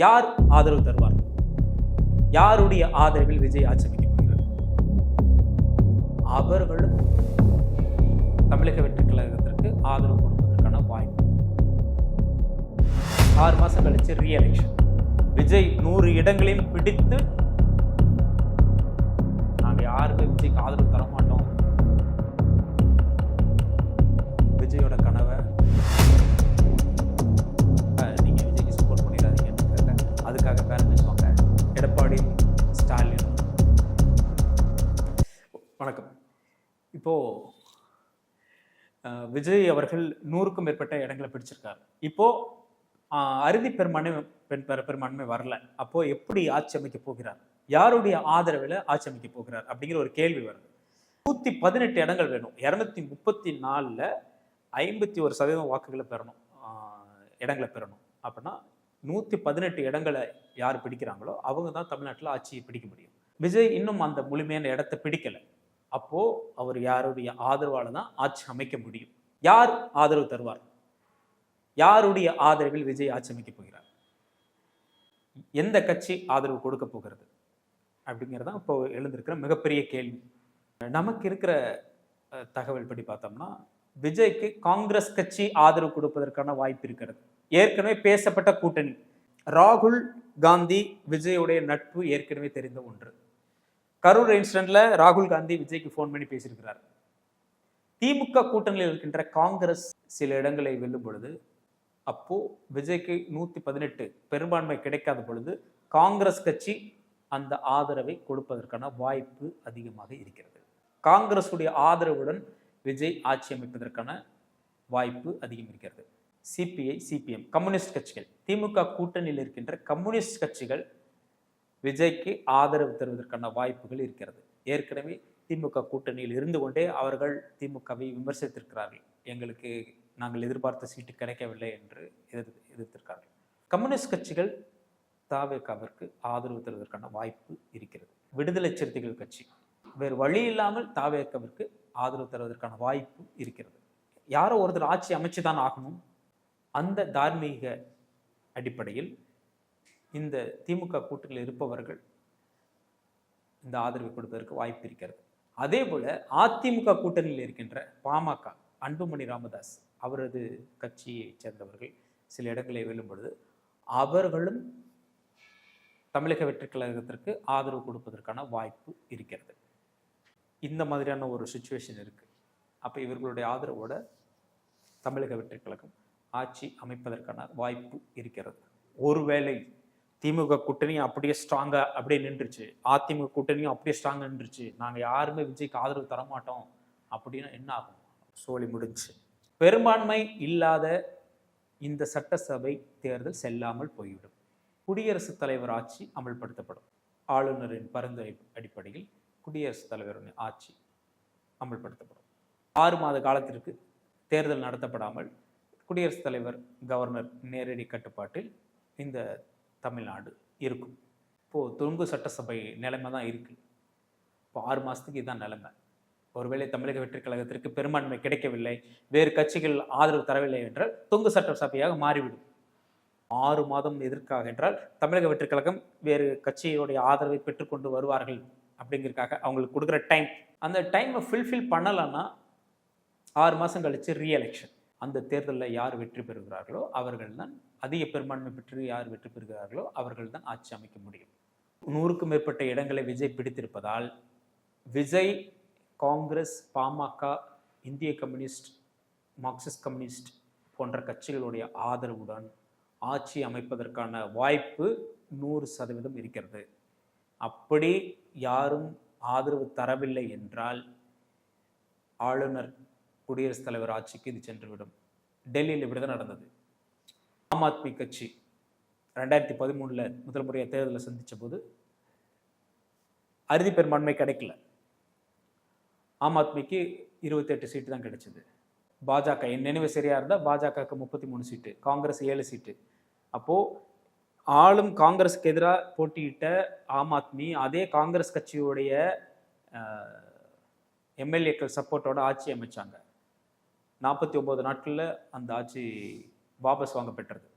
யார் ஆதரவு தருவார்? யாருடைய ஆதரவில் விஜய் ஆட்சி அமைக்க போகிறார்? அவர்களும் தமிழக வெற்றி கழகத்திற்கு ஆதரவு கொடுப்பதற்கான வாய்ப்பு. 6 மாசம் கழிச்சு ரீஎலெக்ஷன். விஜய் 100 இடங்களையும் பிடித்து நாங்க யாருமே விஜய்க்கு ஆதரவு தர மாட்டோம். விஜயோட கனவை நீங்க விஜய்க்கு சப்போர்ட் பண்ணிடாதீங்க, அதுக்காக பேர் பேசுவாங்க. எடப்பாடி ஸ்டாலின். வணக்கம். இப்போ விஜய் அவர்கள் 100க்கும் மேற்பட்ட இடங்களை பிடிச்சிருக்காரு. இப்போ அறுதி பெரும்பான்மை வரல. அப்போ எப்படி ஆட்சி அமைக்க போகிறார்? யாருடைய ஆதரவில் ஆட்சி அமைக்க போகிறார் அப்படிங்கிற ஒரு கேள்வி வருது. 118 இடங்கள் வேணும். 234ல் 51% வாக்குகளை பெறணும், இடங்களை பெறணும். அப்படின்னா 118 இடங்களை யார் பிடிக்கிறாங்களோ அவங்க தான் தமிழ்நாட்டில் ஆட்சியை பிடிக்க முடியும். விஜய் இன்னும் அந்த முழுமையான இடத்தை பிடிக்கல. அப்போ அவர் யாருடைய ஆதரவால தான் ஆட்சி அமைக்க முடியும். யார் ஆதரவு தருவார்? யாருடைய ஆதரவில் விஜய் ஆட்சி அமைக்க போகிறார்? எந்த கட்சி ஆதரவு கொடுக்க போகிறது அப்படிங்கிறதான் இப்போ எழுந்திருக்கிற மிகப்பெரிய கேள்வி. நமக்கு இருக்கிற தகவல் படி பார்த்தோம்னா விஜய்க்கு காங்கிரஸ் கட்சி ஆதரவு கொடுப்பதற்கான வாய்ப்பு இருக்கிறது. ஏற்கனவே பேசப்பட்ட கூட்டணி. ராகுல் காந்தி விஜயுடைய நட்பு ஏற்கனவே தெரிந்த ஒன்று. கரூர் இன்சிடென்ட்ல ராகுல் காந்தி விஜய்க்கு ஃபோன் பண்ணி பேசியிருக்கிறார். திமுக கூட்டணியில் இருக்கின்ற காங்கிரஸ் சில இடங்களை வெல்லும் பொழுது, அப்போ விஜய்க்கு 118 பெரும்பான்மை கிடைக்காத பொழுது காங்கிரஸ் கட்சி அந்த ஆதரவை கொடுப்பதற்கான வாய்ப்பு அதிகமாக இருக்கிறது. காங்கிரஸுடைய ஆதரவுடன் விஜய் ஆட்சி அமைப்பதற்கான வாய்ப்பு அதிகம் இருக்கிறது. சிபிஐ, சிபிஎம், கம்யூனிஸ்ட் கட்சிகள், திமுக கூட்டணியில் இருக்கின்ற கம்யூனிஸ்ட் கட்சிகள் விஜய்க்கு ஆதரவு தருவதற்கான வாய்ப்புகள் இருக்கிறது. ஏற்கனவே திமுக கூட்டணியில் இருந்து கொண்டே அவர்கள் திமுகவை விமர்சித்திருக்கிறார்கள். எங்களுக்கு நாங்கள் எதிர்பார்த்த சீட்டு கிடைக்கவில்லை என்று எதிர்த்திருக்கிறார்கள். கம்யூனிஸ்ட் கட்சிகள் தாவேகாவிற்கு ஆதரவு தருவதற்கான வாய்ப்பு இருக்கிறது. விடுதலை சிறுத்தைகள் கட்சி வேறு வழி இல்லாமல் தாவேகாவிற்கு ஆதரவு தருவதற்கான வாய்ப்பு இருக்கிறது. யாரோ ஒருத்தர் ஆட்சி அமைச்சுதான் ஆகணும். அந்த தார்மீக அடிப்படையில் இந்த திமுக கூட்டணியில் இருப்பவர்கள் இந்த ஆதரவை கொடுப்பதற்கு வாய்ப்பு இருக்கிறது. அதே போல அதிமுக கூட்டணியில் இருக்கின்ற பாமக, அன்புமணி ராமதாஸ் அவரது கட்சியை சேர்ந்தவர்கள் சில இடங்களை வெல்லும் பொழுது அவர்களும் தமிழக வெற்றி கழகத்திற்கு ஆதரவு கொடுப்பதற்கான வாய்ப்பு இருக்கிறது. இந்த மாதிரியான ஒரு சுச்சுவேஷன் இருக்கு. அப்போ இவர்களுடைய ஆதரவோட தமிழக வெற்றி கழகம் ஆட்சி அமைப்பதற்கான வாய்ப்பு இருக்கிறது. ஒருவேளை திமுக கூட்டணியும் அப்படியே ஸ்ட்ராங்கா அப்படியே நின்றுச்சு, அதிமுக கூட்டணியும் அப்படியே ஸ்ட்ராங்கா நின்றுச்சு, நாங்க யாருமே விஜய்க்கு ஆதரவு தரமாட்டோம் அப்படின்னா என்ன ஆகும்? சோழி முடிஞ்சு. பெரும்பான்மை இல்லாத இந்த சட்டசபை தேர்தல் செல்லாமல் போய்விடும். குடியரசுத் தலைவர் ஆட்சி அமல்படுத்தப்படும். ஆளுநரின் பரிந்துரை அடிப்படையில் குடியரசுத் தலைவரின் ஆட்சி அமல்படுத்தப்படும். 6 மாத காலத்திற்கு தேர்தல் நடத்தப்படாமல் குடியரசுத் தலைவர், கவர்னர் நேரடி கட்டுப்பாட்டில் இந்த தமிழ்நாடு இருக்கும். இப்போது தொங்கு சட்டசபை நிலைமை தான் இருக்கு. இப்போ 6 மாதத்துக்கு இதுதான் நிலைமை. ஒருவேளை தமிழக வெற்றி கழகத்திற்கு பெரும்பான்மை கிடைக்கவில்லை, வேறு கட்சிகள் ஆதரவு தரவில்லை என்றால் தொங்கு சட்டசபையாக மாறிவிடும். 6 மாதம் எதற்காக என்றால் தமிழக வெற்றி கழகம் வேறு கட்சியோடைய ஆதரவை பெற்றுக்கொண்டு வருவார்கள் அப்படிங்கிறதுக்காக அவங்களுக்கு கொடுக்குற டைம். அந்த டைமை ஃபில்ஃபில் பண்ணலைன்னா 6 மாதம் கழிச்சு ரீஎலெக்ஷன். அந்த தேர்தலில் யார் வெற்றி பெறுகிறார்களோ அவர்கள் தான், அதிக பெரும்பான்மை பெற்று யார் வெற்றி பெறுகிறார்களோ அவர்கள் தான் ஆட்சி அமைக்க முடியும். 100க்கும் மேற்பட்ட இடங்களை விஜய் பிடித்திருப்பதால் விஜய் காங்கிரஸ், பாமக, இந்திய கம்யூனிஸ்ட், மார்க்சிஸ்ட் கம்யூனிஸ்ட் போன்ற கட்சிகளுடைய ஆதரவுடன் ஆட்சி அமைப்பதற்கான வாய்ப்பு 100% இருக்கிறது. அப்படி யாரும் ஆதரவு தரவில்லை என்றால் ஆளுநர், குடியரசுத் தலைவர் ஆட்சிக்கு இது சென்றுவிடும். டெல்லியில் இப்படிதான் நடந்தது. ஆம் ஆத்மி கட்சி 2013 முதல் முறையாக தேர்தலை சந்திச்ச போது அறுதி பெரும்பான்மை கிடைக்கல. ஆம் ஆத்மிக்கு 28 சீட்டு தான் கிடைச்சது. பாஜக, என் நினைவு சரியா இருந்தா பாஜகவுக்கு 33 சீட்டு, காங்கிரஸ் 7 சீட்டு. அப்போ ஆளும் காங்கிரஸுக்கு எதிராக போட்டியிட்ட ஆம் ஆத்மி அதே காங்கிரஸ் கட்சியுடைய எம்எல்ஏக்கள் சப்போர்ட்டோட ஆட்சி அமைச்சாங்க. 49 நாட்களில் அந்த ஆட்சி வாபஸ் வாங்க பெற்றது.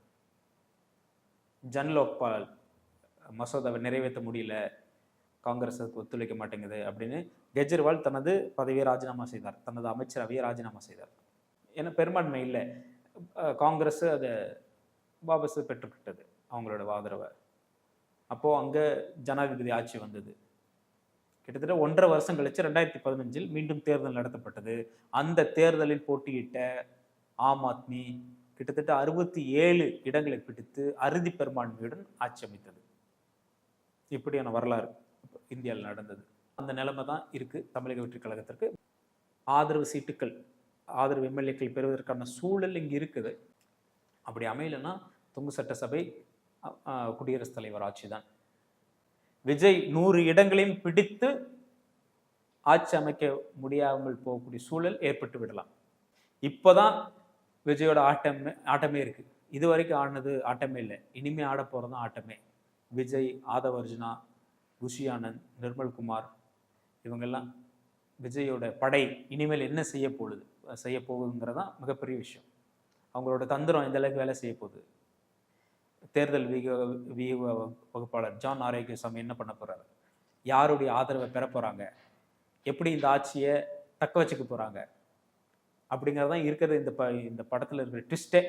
ஜன்லோக்பால் மசோதாவை நிறைவேற்ற முடியல, காங்கிரஸ் அதுக்கு ஒத்துழைக்க மாட்டேங்குது அப்படின்னு கெஜ்ரிவால் தனது பதவியை ராஜினாமா செய்தார், தனது அமைச்சரவையை ராஜினாமா செய்தார். ஏன்னா பெரும்பான்மை இல்லை, காங்கிரஸ் அதை வாபஸ் பெற்றுக்கிட்டது அவங்களோட ஆதரவை. அப்போது அங்கே ஜனாதிபதி ஆட்சி வந்தது. கிட்டத்தட்ட 1.5 வருஷம் கழிச்சு 2015 மீண்டும் தேர்தல் நடத்தப்பட்டது. அந்த தேர்தலில் போட்டியிட்ட ஆம் ஆத்மி கிட்டத்தட்ட 67 இடங்களை பிடித்து அறுதி பெரும்பான்மையுடன் ஆட்சி அமைத்தது. இப்படியான வரலாறு இந்தியாவில் நடந்தது. அந்த நிலைமை தான் இருக்கு தமிழக வெற்றி கழகத்திற்கு. ஆதரவு சீட்டுக்கள், ஆதரவு எம்எல்ஏக்கள் பெறுவதற்கான சூழல் இங்கே இருக்குது. அப்படி அமையலைன்னா தொங்கு சட்டசபை, குடியரசுத் தலைவர் ஆட்சி தான். விஜய் 100 இடங்களையும் பிடித்து ஆட்சி அமைக்க முடியாமல் போகக்கூடிய சூழல் ஏற்பட்டு விடலாம். இப்போதான் விஜயோட ஆட்டமே இருக்கு. இது வரைக்கும் ஆடினது ஆட்டமே இல்லை, இனிமே ஆட போறதுதான் ஆட்டமே. விஜய், ஆதவ் அர்ஜுனா, குஷி ஆனந்த், நிர்மல்குமார் இவங்கெல்லாம் விஜயோட படை இனிமேல் என்ன செய்ய போகுதுங்கிறதான் மிகப்பெரிய விஷயம். அவங்களோட தந்திரம் எந்த அளவுக்கு வேலை செய்ய போகுது. தேர்தல் வகுப்பாளர் ஜான் ஆரோக்கியசாமி என்ன பண்ண போறாரு, யாருடைய ஆதரவை பெற போறாங்க, எப்படி இந்த ஆட்சியை தக்க வச்சுக்க போறாங்க அப்படிங்கிறதான் இருக்கிறது. இந்த படத்துல இருக்கிற ட்விஸ்டே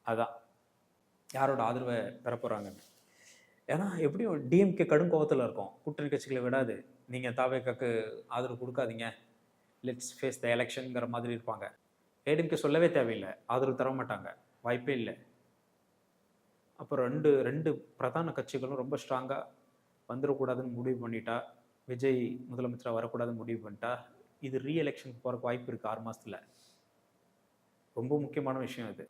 அதான், யாரோட ஆதரவை பெற போறாங்கன்னு. ஏன்னா எப்படியும் டிஎம்கே கடும் கோபத்தில் இருக்கும், கூட்டணி கட்சிகளை விடாது. நீங்கள் தாவேக்காக்கு ஆதரவு கொடுக்காதீங்க, லெட்ஸ் ஃபேஸ் த எலெக்ஷனுங்கிற மாதிரி இருப்பாங்க. ஏடிஎம்கே சொல்லவே தேவையில்லை, ஆதரவு தர மாட்டாங்க, வாய்ப்பே இல்லை. அப்புறம் ரெண்டு பிரதான கட்சிகளும் ரொம்ப ஸ்ட்ராங்காக வந்துடக்கூடாதுன்னு முடிவு பண்ணிட்டா, விஜய் முதலமைச்சராக வரக்கூடாதுன்னு முடிவு பண்ணிட்டா, இது ரீஎலெக்ஷனுக்கு போகிறக்கு வாய்ப்பு இருக்குது 6 மாதத்தில். ரொம்ப முக்கியமான விஷயம் இது.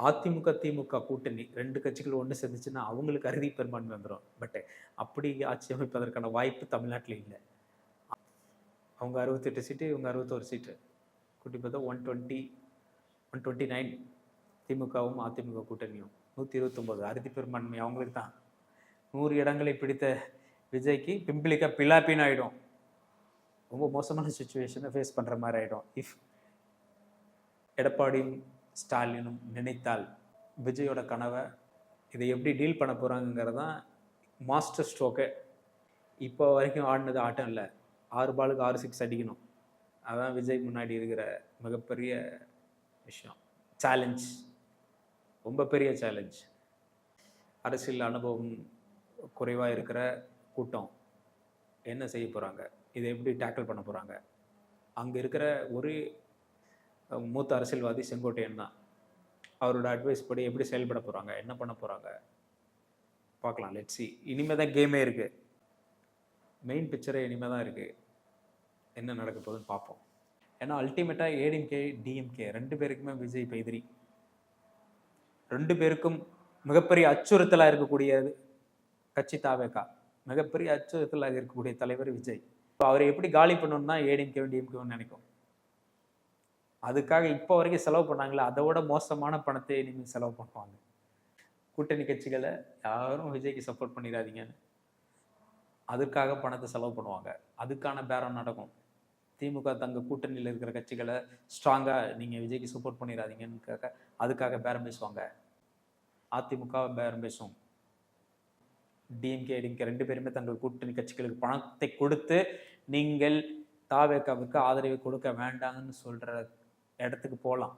அதிமுக திமுக கூட்டணி 2 கட்சிகள் ஒன்று சேர்ந்துச்சுன்னா அவங்களுக்கு அறுதி பெரும்பான்மை வந்துடும். பட் அப்படி ஆட்சி அமைப்பதற்கான வாய்ப்பு தமிழ்நாட்டில் இல்லை. அவங்க 68 சீட்டு, இவங்க 61 சீட்டு, கூட்டி பார்த்தா 129 திமுகவும் அதிமுக கூட்டணியும் 129 அறுதி பெரும்பான்மை அவங்களுக்கு தான். 100 இடங்களை பிடித்த விஜய்க்கு பிம்பிளிக்கா பிலாப்பின்னு ஆகிடும். ரொம்ப மோசமான சுச்சுவேஷனை ஃபேஸ் பண்ணுற மாதிரி ஆகிடும். இஃப் எடப்பாடியும் ஸ்டாலினும் நினைத்தால் விஜயோட கனவை இதை எப்படி டீல் பண்ண போகிறாங்கிறதான் மாஸ்டர் ஸ்ட்ரோக்கு. இப்போ வரைக்கும் ஆடினது ஆட்டம் இல்லை, 6 பாலுக்கு 6 6 அடிக்கணும். அதான் விஜய் முன்னாடி இருக்கிற மிகப்பெரிய விஷயம், சேலஞ்ச், ரொம்ப பெரிய சேலஞ்ச். அரசியல் அனுபவம் குறைவாக இருக்கிற கூட்டம் என்ன செய்ய போகிறாங்க, இதை எப்படி டேக்கிள் பண்ண போகிறாங்க. அங்கே இருக்கிற ஒரு மூத்த அரசியல்வாதி செங்கோட்டையன் தான். அவரோட அட்வைஸ் படி எப்படி செயல்பட போகிறாங்க, என்ன பண்ண போகிறாங்க பார்க்கலாம். Let's see. இனிமேல் தான் கேமே இருக்குது, மெயின் பிக்சரே இனிமேல் தான் இருக்குது. என்ன நடக்க போகுதுன்னு பார்ப்போம். ஏன்னா அல்டிமேட்டாக ஏடிஎம்கே டிஎம்கே 2 பேருக்குமே விஜய் இப்போ எதிரி. 2 பேருக்கும் மிகப்பெரிய அச்சுறுத்தலாக இருக்கக்கூடிய கட்சி தாவேகா, மிகப்பெரிய அச்சுறுத்தலாக இருக்கக்கூடிய தலைவர் விஜய். அவரை எப்படி காலி பண்ணணும்னு தான் ஏடிஎம்கே டிஎம்கேன்னு நினைக்கும். அதுக்காக இப்போ வரைக்கும் செலவு பண்ணாங்களே, அதை விட மோசமான பணத்தை இனிமேல் செலவு பண்ணுவாங்க. கூட்டணி கட்சிகளை யாரும் விஜய்க்கு சப்போர்ட் பண்ணிடாதீங்கன்னு அதுக்காக பணத்தை செலவு பண்ணுவாங்க. அதுக்கான பேரம் நடக்கும். திமுக தங்க கூட்டணியில் இருக்கிற கட்சிகளை ஸ்ட்ராங்காக நீங்கள் விஜய்க்கு சப்போர்ட் பண்ணிடாதீங்கன்னு அதுக்காக பேரம் பேசுவாங்க. அதிமுக பேரம் பேசும். டிஎம்கே டிஎம்கே 2 பேருமே தங்கள் கூட்டணி கட்சிகளுக்கு பணத்தை கொடுத்து நீங்கள் தாவேகாவுக்கு ஆதரவை கொடுக்க வேண்டாங்கன்னு சொல்கிற இடத்துக்கு போகலாம்.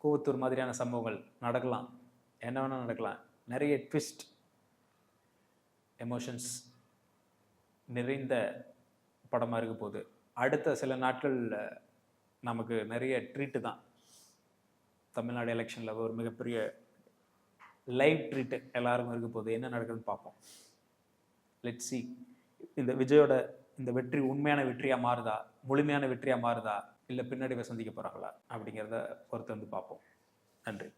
கூவத்தூர் மாதிரியான சம்பவங்கள் நடக்கலாம், என்ன வேணால் நடக்கலாம். நிறைய ட்விஸ்ட், எமோஷன்ஸ் நிறைந்த படமாக இருக்க போகுது. அடுத்த சில நாட்கள் நமக்கு நிறைய ட்ரீட்டு தான். தமிழ்நாடு எலெக்ஷனில் ஒரு மிகப்பெரிய லைவ் ட்ரீட்டு எல்லாருக்கும் இருக்க போகுது. என்ன நடக்குதுன்னு பார்ப்போம். Let's see. இந்த விஜயோட இந்த வெற்றி உண்மையான வெற்றியாக மாறுதா, முழுமையான வெற்றியாக மாறுதா, இல்லை பின்னாடி சந்திக்க போகிறாங்களா அப்படிங்கிறத பொறுத்து வந்து பார்ப்போம். நன்றி.